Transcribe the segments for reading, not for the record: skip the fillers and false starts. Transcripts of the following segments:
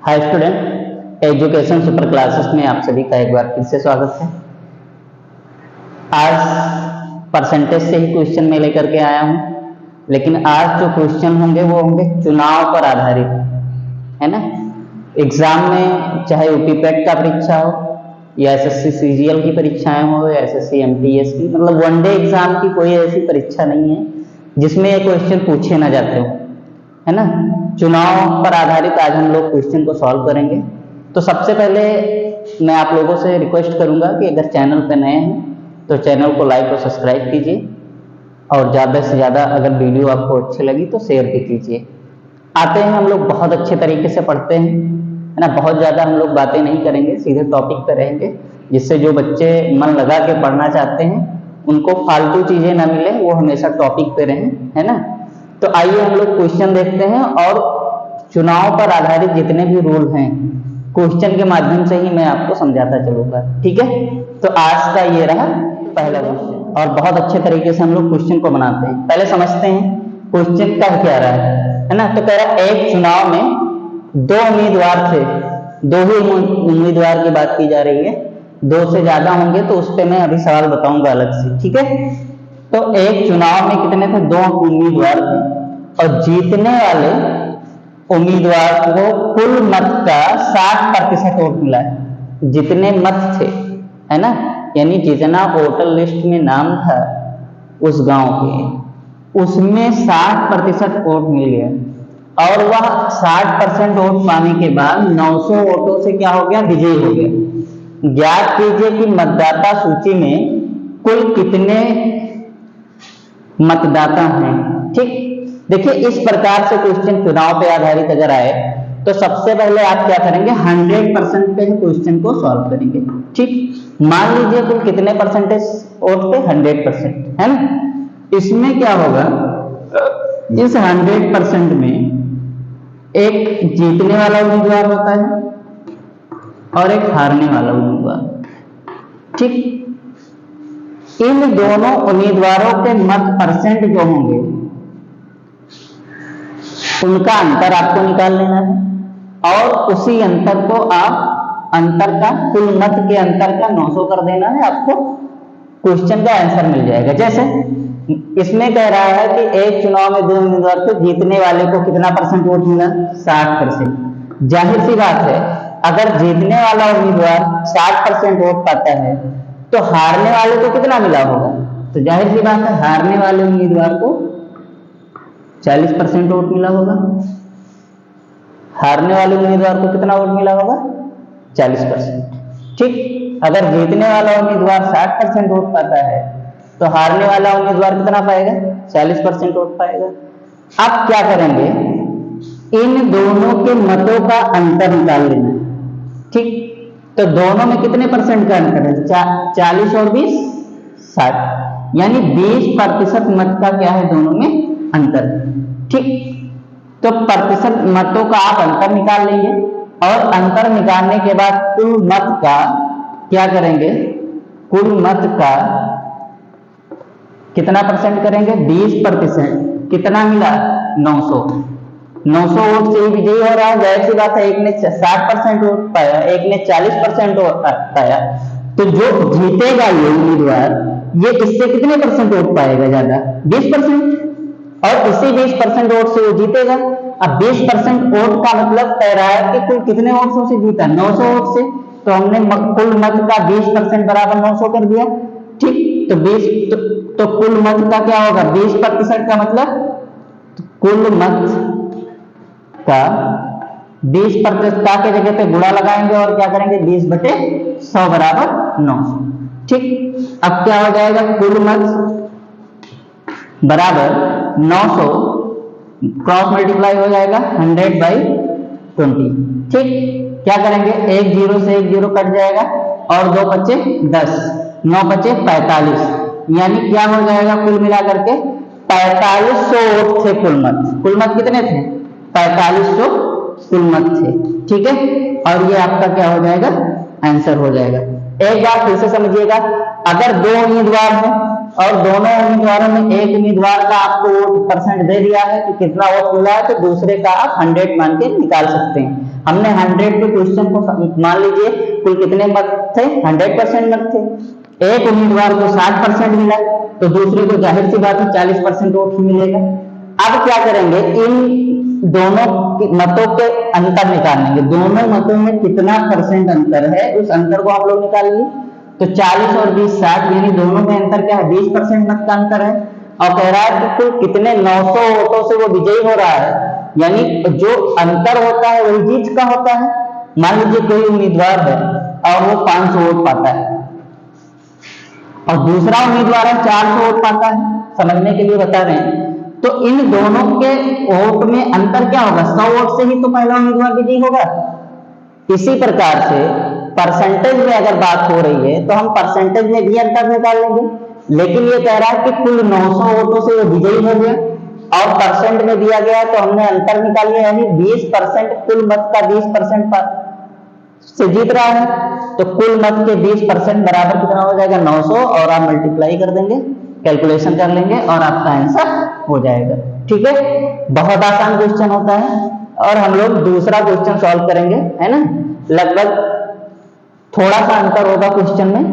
Hi student, education super classes में आप सभी का एक बार फिर से स्वागत है। आज परसेंटेज से ही क्वेश्चन में लेकर के आया हूं, लेकिन आज जो क्वेश्चन होंगे वो होंगे चुनाव पर आधारित, है ना। एग्जाम में चाहे यूपीपैट का परीक्षा हो या एसएससी सीजीएल की परीक्षाएं हो या एसएससी एमटीएस की, मतलब वनडे एग्जाम की कोई ऐसी परीक्षा नहीं है जिसमें ये क्वेश्चन पूछे ना जाते हो, है ना। चुनाव पर आधारित आज हम लोग क्वेश्चन को सॉल्व करेंगे। तो सबसे पहले मैं आप लोगों से रिक्वेस्ट करूंगा कि अगर चैनल पर नए हैं तो चैनल को लाइक और सब्सक्राइब कीजिए, और ज़्यादा से ज़्यादा अगर वीडियो आपको अच्छी लगी तो शेयर भी कीजिए। आते हैं हम लोग बहुत अच्छे तरीके से पढ़ते हैं, है ना। बहुत ज़्यादा हम लोग बातें नहीं करेंगे, सीधे टॉपिक पर रहेंगे, जिससे जो बच्चे मन लगा के पढ़ना चाहते हैं उनको फालतू चीज़ें ना मिले, वो हमेशा टॉपिक पे रहें, है ना। तो आइए हम लोग क्वेश्चन देखते हैं, और चुनाव पर आधारित जितने भी रूल हैं क्वेश्चन के माध्यम से ही मैं आपको समझाता चलूंगा, ठीक है। तो आज का ये रहा पहला क्वेश्चन, और बहुत अच्छे तरीके से हम लोग क्वेश्चन को बनाते हैं। पहले समझते हैं क्वेश्चन कह क्या रहा है ना। तो कह रहा है एक चुनाव में दो उम्मीदवार थे, दो ही उम्मीदवार की बात की जा रही है, दो से ज्यादा होंगे तो उस पर मैं अभी सवाल बताऊंगा अलग से, ठीक है। तो एक चुनाव में कितने थे, दो उम्मीदवार थे, और जीतने वाले उम्मीदवार को कुल मत का 60% वोट मिला है। जितने मत थे, है ना, यानी जितना वोटर लिस्ट में नाम था उस गांव के, उसमें 60% वोट मिल गया, और वह 60% वोट पाने के बाद 900 वोटों से क्या हो गया, विजयी हो गया। ज्ञात कीजिए कि मतदाता सूची में कुल कितने मतदाता हैं, ठीक। देखिए इस प्रकार से क्वेश्चन चुनाव पे आधारित अगर आए तो सबसे पहले आप क्या करेंगे, 100% पे क्वेश्चन को सॉल्व करेंगे, ठीक। मान लीजिए कुल कितने परसेंटेज वोट पे, 100%, है ना। इसमें क्या होगा, इस 100% में एक जीतने वाला उम्मीदवार होता है और एक हारने वाला उम्मीदवार, ठीक। इन दोनों उम्मीदवारों के मत परसेंट जो होंगे उनका अंतर आपको निकाल लेना है, और उसी अंतर को आप अंतर का कुल मत के अंतर का 900 कर देना है, आपको क्वेश्चन का आंसर मिल जाएगा। जैसे इसमें कह रहा है कि एक चुनाव में दो उम्मीदवार थे, जीतने वाले को कितना परसेंट वोट मिला, 60%। जाहिर सी बात है अगर जीतने वाला उम्मीदवार 60% वोट पाता है तो हारने वाले को कितना मिला होगा, तो जाहिर सी बात है हारने वाले उम्मीदवार को 40% वोट मिला होगा। हारने वाले उम्मीदवार को कितना वोट मिला होगा, 40%, ठीक। अगर जीतने वाला उम्मीदवार 60% वोट पाता है तो हारने वाला उम्मीदवार कितना पाएगा, 40% वोट पाएगा। अब क्या करेंगे, इन दोनों के मतों का अंतर निकाल लेना, ठीक। तो दोनों में कितने परसेंट का अंतर है, 40 और 20, 60, यानी 20% मत का क्या है दोनों में अंतर, ठीक। तो प्रतिशत मतों का आप अंतर निकाल लेंगे, और अंतर निकालने के बाद कुल मत का क्या करेंगे, कुल मत का कितना परसेंट करेंगे, 20%, कितना मिला, 900 वोट से ही विजयी हो रहा है। जाहिर सी बात है एक ने 60% वोट पाया, एक ने 40% वोट पाया, तो जो जीतेगा ये उम्मीदवार, ये इससे कितने परसेंट वोट पाएगा, ज्यादा, 20%, और इसी 20% वोट से वो जीतेगा। अब 20% वोट का मतलब कह रहा है कि कुल कितने वोटों से जीता, 900 वोट से, तो हमने कुल मत का 20% बराबर 900 कर दिया, ठीक। तो 20 तो कुल मत का क्या होगा, 20% का मतलब तो कुल मत का 20% का के जगह पे गुणा लगाएंगे और क्या करेंगे, 20/100 बराबर 900, ठीक। अब क्या हो जाएगा, कुल मत बराबर 900 क्रॉस मल्टीप्लाई हो जाएगा 100/20, ठीक। क्या करेंगे, एक जीरो से एक जीरो कट जाएगा, और 2 बचे 10, 9 बचे 45, यानी क्या हो जाएगा, कुल मिला करके 4500 वोट थे कुल मत। कुल मत कितने थे, 4500 कुल मत थे, ठीक है। और ये आपका क्या हो जाएगा, आंसर हो जाएगा। एक बार फिर से समझिएगा, अगर दो उम्मीदवार हैं और दोनों उम्मीदवारों में एक उम्मीदवार का आपको वोट परसेंट दे दिया है कि कितना वोट मिला है, तो दूसरे का आप 100 मान के निकाल सकते हैं। हमने 100 पे क्वेश्चन को मान लीजिए कुल कितने मत थे, 100% मत थे। एक उम्मीदवार को 60% मिला तो दूसरे को जाहिर सी बात है 40% वोट ही मिलेगा। अब क्या करेंगे, इन दोनों मतों के अंतर निकालेंगे, दोनों मतों में कितना परसेंट अंतर है उस अंतर को आप लोग निकालिए। तो 40 और 20 60, यानी दोनों में अंतर क्या है, 20% मत का अंतर है। और कह रहा है कि कुल कितने 900 वोटों से वो विजयी हो रहा है, यानी जो अंतर होता है वही जीत का होता है। मान लीजिए कोई उम्मीदवार है और वो 500 वोट पाता है और दूसरा उम्मीदवार है 400 वोट पाता है, समझने के लिए बता रहे हैं। तो इन दोनों के वोट में अंतर क्या होगा, 100 वोट से ही तो पहला उम्मीदवार विजयी होगा। इसी प्रकार से परसेंटेज में अगर बात हो रही है तो हम परसेंटेज में भी अंतर निकाल लेंगे, लेकिन ये कह रहा है कि कुल 900 वोटों से वो विजयी हो गया और परसेंट में दिया गया तो हमने अंतर निकाल लिया, यानी 20% कुल मत का 20% से जीत रहा है। तो कुल मत के 20% बराबर कितना हो जाएगा, 900, और आप मल्टीप्लाई कर देंगे, कैलकुलेशन कर लेंगे और आपका आंसर हो जाएगा। ठीक है, बहुत आसान क्वेश्चन होता है। और हम लोग दूसरा क्वेश्चन सॉल्व करेंगे, है ना। लगभग थोड़ा सा अंतर होगा क्वेश्चन में,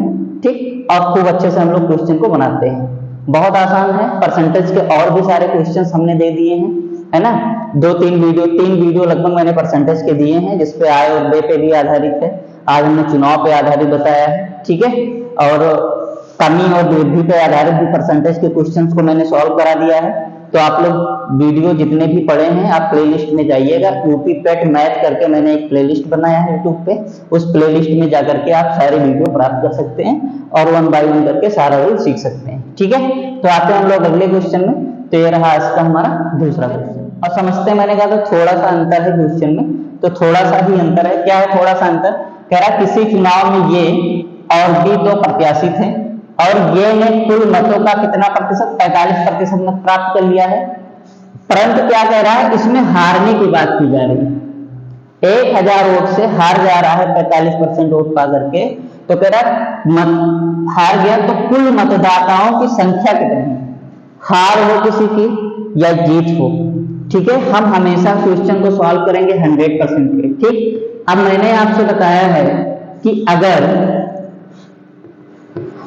ठीक, और खूब अच्छे से हम लोग क्वेश्चन को बनाते हैं। बहुत आसान है, परसेंटेज के और भी सारे क्वेश्चन हमने दे दिए हैं, है ना। तीन वीडियो लगभग मैंने परसेंटेज के दिए हैं, जिसपे आय और व्यय पे भी आधारित है। आज हमने चुनाव पे आधारित बताया है, ठीक है। और कमी और वृद्धि पे आधारित भी परसेंटेज के क्वेश्चंस को मैंने सॉल्व करा दिया है। तो आप लोग वीडियो जितने भी पढ़े हैं आप प्लेलिस्ट में जाइएगा, यूपी पेट मैथ करके मैंने एक प्लेलिस्ट बनाया है यूट्यूब पे, उस प्लेलिस्ट में जाकर के आप सारे वीडियो प्राप्त कर सकते हैं और 1 बाय 1 करके सारा रूल सीख सकते हैं। ठीक है, तो आते हैं हम लोग अगले क्वेश्चन में। तो ये रहा इसका हमारा दूसरा क्वेश्चन। और समझते हैं, मैंने कहा तो थोड़ा सा अंतर है क्वेश्चन में, तो थोड़ा सा ही अंतर है। क्या है थोड़ा सा अंतर, कह रहा किसी चुनाव में ये और भी 2 प्रत्याशी थे और ये ने कुल मतों का कितना प्रतिशत, 45% मत प्राप्त कर लिया है। परंतु क्या कह रहा है, इसमें हारने की बात की जा रही है। 1000 वोट से हार जा रहा है 45% वोट पा करके। तो कह रहा है हार गया तो कुल मतदाताओं की संख्या कितनी, हार हो किसी की या जीत हो। ठीक है, हम हमेशा क्वेश्चन को सॉल्व करेंगे 100% पे। ठीक, अब मैंने आपसे बताया है कि अगर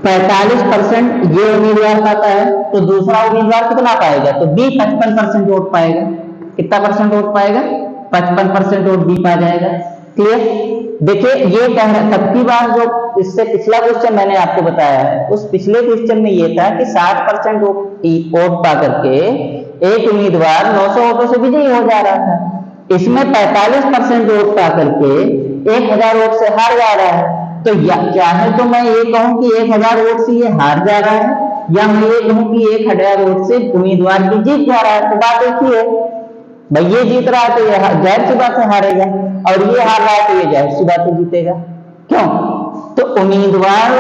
45% ये उम्मीदवार पाता है तो दूसरा उम्मीदवार कितना पाएगा, तो बी 55% वोट पाएगा। कितना परसेंट वोट पाएगा, 55% वोट बी पा जाएगा। क्लियर। देखिए ये कह रहा, तब की बात जो इससे पिछला क्वेश्चन मैंने आपको बताया है, उस पिछले क्वेश्चन में ये था कि 60% वोट पा करके एक उम्मीदवार 900 वोटों से विजयी हो जा रहा था। इसमें 45% वोट पा करके 1000 वोट से हार जा रहा है। तो चाहे तो मैं ये कहूं कि 1000 वोट से ये हार जा रहा है, या मैं ये कहूं कि 1000 वोट से उम्मीदवार भी जीत जा रहा है। तो बात एक ही है भाई, ये जीत रहा है तो ये जाहिर सी बात है हारेगा, और ये हार रहा है तो ये जाहिर सी बात है जीतेगा। क्यों, तो उम्मीदवार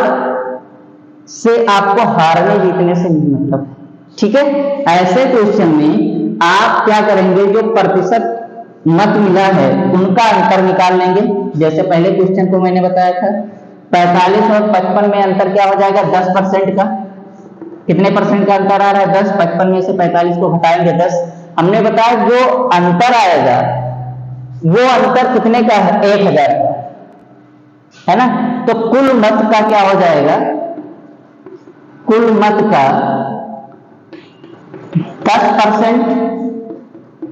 से आपको हारने जीतने से नहीं मतलब है। ठीक है, ऐसे क्वेश्चन में आप क्या करेंगे, जो प्रतिशत मत मिला है उनका अंतर निकाल लेंगे। जैसे पहले क्वेश्चन को मैंने बताया था, 45 और 55 में अंतर क्या हो जाएगा, 10% का। कितने परसेंट का अंतर आ रहा है, 10। 55 में से 45 को घटाएंगे 10। हमने बताया जो अंतर आएगा वो अंतर कितने का है, 1000 का, है ना। तो कुल मत का क्या हो जाएगा, कुल मत का 10%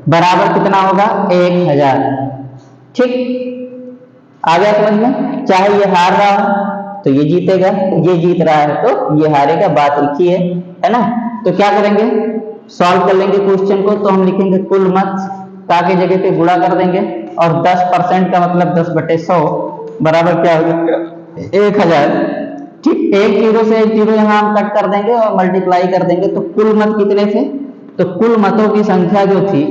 बराबर कितना होगा, 1000। ठीक, आ गया समझ में। चाहे ये हार रहा हो तो ये जीतेगा, ये जीत रहा है तो ये हारेगा, बात एक ही है ना। तो क्या करेंगे, सॉल्व कर लेंगे क्वेश्चन को। तो हम लिखेंगे कुल मत का के जगह पे गुणा कर देंगे, और 10% का मतलब 10/100 बराबर क्या होगा, 1000। ठीक, एक जीरो से एक जीरो यहाँ हम कट कर देंगे और मल्टीप्लाई कर देंगे। तो कुल मत कितने थे, तो कुल मतों की संख्या जो थी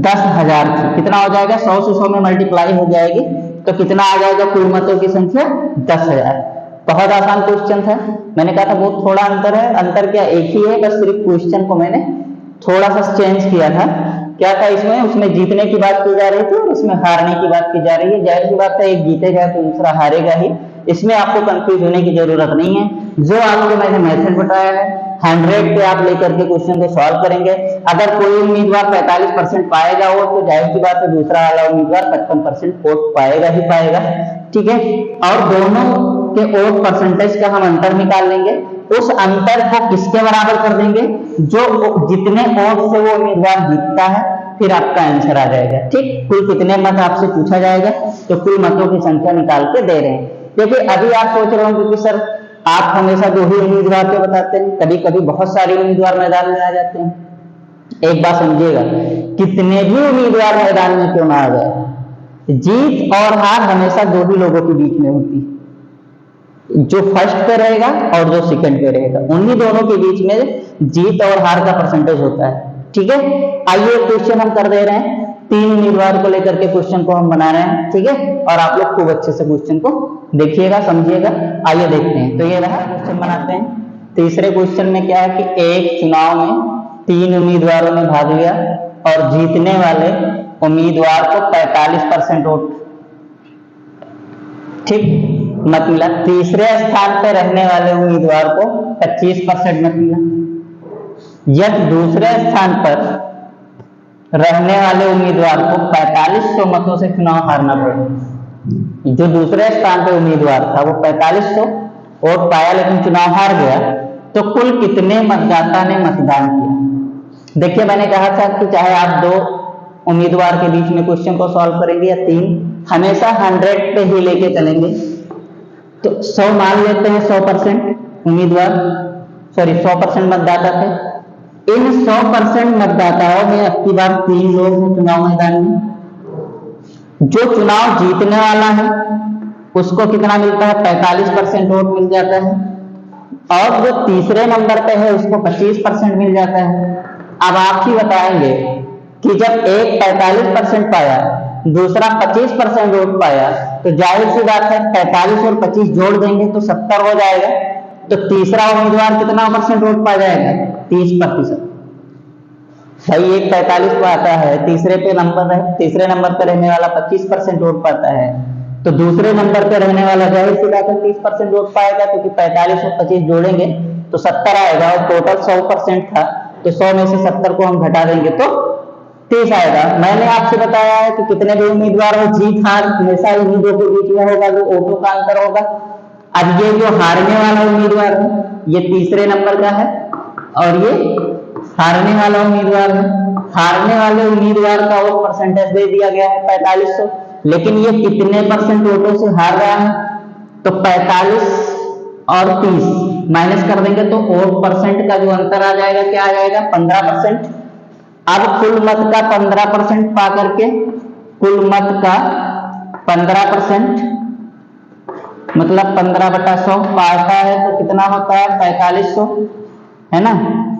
10,000 थी। कितना हो जाएगा, 100 से 100 में मल्टीप्लाई हो जाएगी तो कितना आ जाएगा, कुल मतों की संख्या 10,000। बहुत आसान क्वेश्चन था, मैंने कहा था बहुत थोड़ा अंतर है। अंतर क्या, एक ही है, बस सिर्फ क्वेश्चन को मैंने थोड़ा सा चेंज किया था। क्या था इसमें, उसमें जीतने की बात की जा रही थी और उसमें हारने की बात की जा रही है। जाहिर सी बात है एक जीतेगा तो दूसरा हारेगा ही, इसमें आपको कंफ्यूज होने की जरूरत नहीं है। जो आपको मैंने मेथड बताया है 100 पे आप लेकर के क्वेश्चन को सॉल्व करेंगे। अगर कोई उम्मीदवार 45% पाएगा वो तो जाहिर सी बात है दूसरा वाला उम्मीदवार 55% वोट पाएगा ही पाएगा, ठीक है। और दोनों के वोट परसेंटेज का हम अंतर निकाल लेंगे, उस अंतर को किसके बराबर कर देंगे, जो जितने वोट से वो उम्मीदवार जीतता है, फिर आपका आंसर आ जाएगा, ठीक। कुल कितने मत आपसे पूछा जाएगा, तो कुल मतों की संख्या निकाल के दे रहे हैं। देखिए अभी आप सोच रहे होंगे कि सर आप हमेशा 2 ही उम्मीदवार के बताते हैं, कभी कभी बहुत सारे उम्मीदवार मैदान में आ जाते हैं। एक बात समझिएगा, कितने भी उम्मीदवार मैदान में क्यों ना आ जाए, जीत और हार हमेशा 2 ही लोगों के बीच में होती है, जो फर्स्ट पे रहेगा और जो सेकंड पे रहेगा, उन्हीं दोनों के बीच में जीत और हार का परसेंटेज होता है, ठीक है। आइए क्वेश्चन हम कर दे रहे हैं, 3 उम्मीदवार को लेकर के क्वेश्चन को हम बना रहे हैं, ठीक है। और आप लोग खूब अच्छे से क्वेश्चन को देखिएगा, समझिएगा। आइए देखते हैं। तो ये रहा क्वेश्चन बनाते हैं। तीसरे क्वेश्चन में क्या है कि एक चुनाव में 3 उम्मीदवारों ने भाग लिया और जीतने वाले उम्मीदवार को 45% वोट, ठीक, मत मिला। तीसरे स्थान पर रहने वाले उम्मीदवार को 25% मत मिला। यदि दूसरे स्थान पर रहने वाले उम्मीदवार को 4500 मतों से चुनाव हारना पड़ा, जो दूसरे स्थान पर उम्मीदवार था वो 4500 वोट पाया लेकिन चुनाव हार गया, तो कुल कितने मतदाता ने मतदान किया। देखिए मैंने कहा था कि चाहे आप 2 उम्मीदवार के बीच में क्वेश्चन को सॉल्व करेंगे या 3, हमेशा 100 पे ही लेके चलेंगे। तो 100 मान लेते हैं, 100% उम्मीदवार, सॉरी 100% मतदाता थे। इन 100% मतदाताओं में अब की बार 3 लोग हैं चुनाव मैदान में। जो चुनाव जीतने वाला है उसको कितना मिलता है, 45% वोट मिल जाता है, और जो तीसरे नंबर पे है उसको 25% मिल जाता है। अब आप ही बताएंगे कि जब एक 45% पाया, दूसरा 25% वोट पाया, तो जाहिर सी बात है 45 और 25 जोड़ देंगे तो 70 हो जाएगा। तो तीसरा उम्मीदवार कितना परसेंट वोट पा जाएगा, 30%। भाई एक 45 पाता है, तीसरे नंबर पे रहने वाला 25% वोट पाता है, तो दूसरे नंबर पे रहने वाला जाहिर सी बात है 30% वोट पाएगा, क्योंकि 45 और 25 जोड़ेंगे तो 70 आएगा, और टोटल 100% था, तो 100 में से 70 को हम घटा देंगे तो 30 आएगा। मैंने आपसे बताया है कि कितने भी उम्मीदवार हो, जीत हार हमेशा इन्हीं दो के बीच में होगा, जो वोटों का अंतर होगा। अब ये जो हारने वाला उम्मीदवार है ये तीसरे नंबर का है, और ये हारने वाला उम्मीदवार है। हारने वाले उम्मीदवार का वोट परसेंटेज दे दिया गया है 4500, लेकिन ये कितने परसेंट वोटों से हार रहा है, तो 45 और 30 माइनस कर देंगे तो वोट परसेंट का जो अंतर आ जाएगा क्या आ जाएगा, 15%। अब कुल मत का 15% पा करके, कुल मत का 15% मतलब 15/100 पाता है तो कितना होता है, 4500, है ना।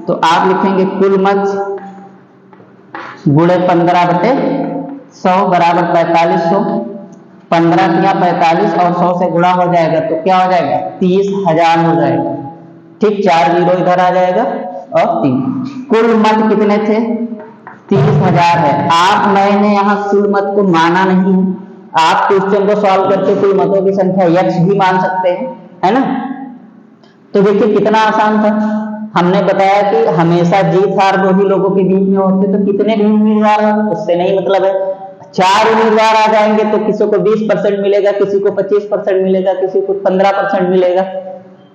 तो आप लिखेंगे कुल मत गुणे 15/100 बराबर 4500। 15 या 45 और 100 से गुणा हो जाएगा तो क्या हो जाएगा, 30,000 हो जाएगा, ठीक। 4 जीरो इधर आ जाएगा और 3। कुल मत कितने थे, 30,000 है। आप मैंने यहाँ कुल मत को माना नहीं है, आप क्वेश्चन को सॉल्व करके कुल मतों की संख्या x भी मान सकते हैं, है ना। तो देखिए कितना आसान था। हमने बताया कि हमेशा जीत हार 2 ही लोगों के बीच में होते, तो कितने भी उम्मीदवार हो उससे नहीं मतलब है। 4 उम्मीदवार आ जाएंगे तो किसी को 20% मिलेगा, किसी को 25% मिलेगा, किसी को 15% मिलेगा,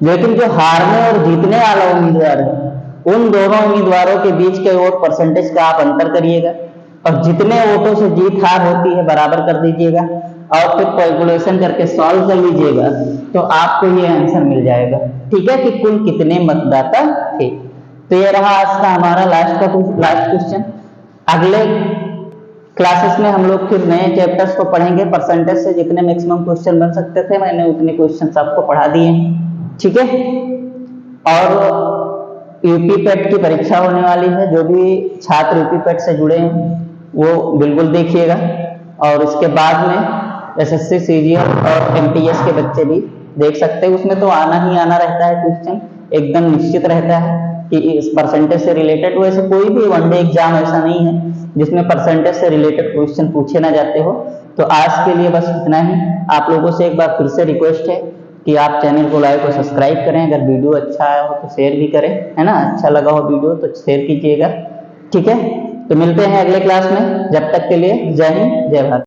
लेकिन जो हारने और जीतने वाला उम्मीदवार है उन दोनों उम्मीदवारों के बीच के वोट परसेंटेज का आप अंतर करिएगा, और जितने वोटों से जीत हार होती है बराबर कर दीजिएगा, और फिर कैलकुलेशन करके सॉल्व कर लीजिएगा तो आपको ये आंसर मिल जाएगा, ठीक है, कि कुल कितने मतदाता थे। तो ये रहा आज का हमारा लास्ट क्वेश्चन। अगले क्लासेस में हम लोग फिर नए चैप्टर्स को पढ़ेंगे। परसेंटेज से जितने मैक्सिमम क्वेश्चन बन सकते थे मैंने उतने क्वेश्चन आपको पढ़ा दिए हैं, ठीक है। और यूपी पेट की परीक्षा होने वाली है, जो भी छात्र यूपी पेट से जुड़े हैं वो बिल्कुल देखिएगा, और इसके बाद में एसएससी सीजीएल और एमटीएस के बच्चे भी देख सकते हैं। उसमें तो आना ही आना रहता है, क्वेश्चन एकदम निश्चित रहता है कि इस परसेंटेज से रिलेटेड। वैसे कोई भी वनडे एग्जाम ऐसा नहीं है जिसमें परसेंटेज से रिलेटेड क्वेश्चन पूछे ना जाते हो। तो आज के लिए बस इतना ही। आप लोगों से एक बार फिर से रिक्वेस्ट है कि आप चैनल को लाइक और सब्सक्राइब करें। अगर वीडियो अच्छा आया हो तो शेयर भी करें, है ना। अच्छा लगा हो वीडियो तो शेयर कीजिएगा, ठीक है। तो मिलते हैं अगले क्लास में, जब तक के लिए जय हिंद जय भारत।